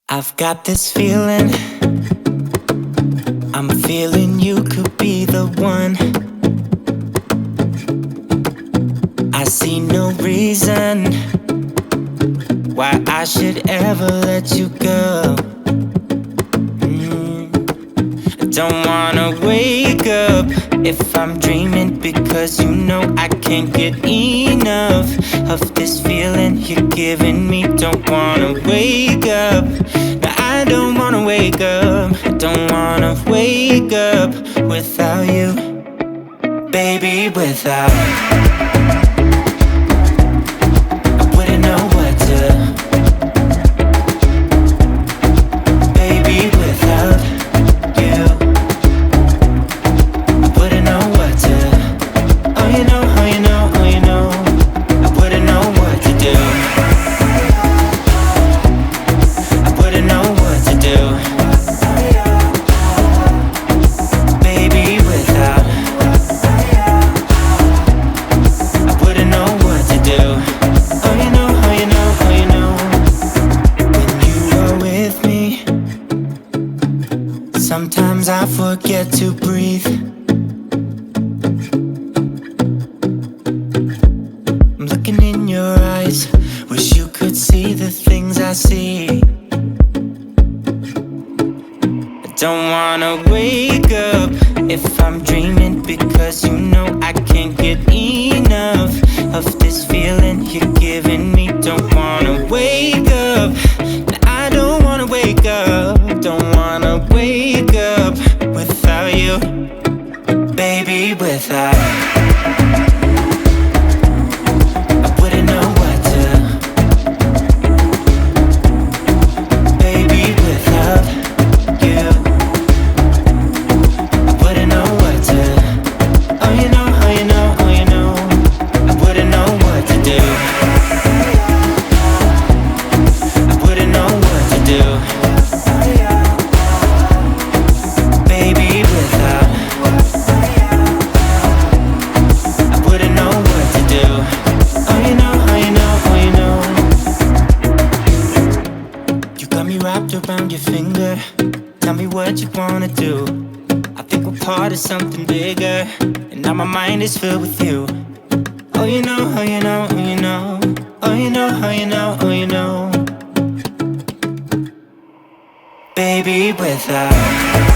I've got this feeling, I'm feeling you could be the one. I see no reason why I should ever let you go. I don't wanna wake up if I'm dreaming, because you know I can't get enough of this feeling you're giving me. Don't wanna wake up, no, I don't wanna wake up. I don't wanna wake up without you, baby, without. I wouldn't know what to, baby, without you. I wouldn't know what to, oh you know, oh you know, oh you know. I wouldn't know what to do, I wouldn't know what to do, baby, without. I wouldn't know what to do, oh you know, oh you know, oh you know. When you are with me, sometimes I forget to breathe. I'm looking in your eyes, wish you could see the things I see. I don't wanna wake up if I'm dreaming, because you know I can't get enough of this feeling you're giving me. Don't wanna wake up, no, I don't wanna wake up. Don't wanna wake up without you, baby, without. I wouldn't know what to, baby, without you. I wouldn't know what to, oh you know, oh you know, oh you know. I wouldn't know what to do, I wouldn't know what to do, baby, without. I wouldn't know what to do, oh you know, oh you know, oh you know. You got me wrapped around your finger, tell me what you wanna do. I think we're part of something bigger, and now my mind is filled with you. Oh you know, oh you know, oh you know. Oh you know, oh you know, oh you know. Baby, without.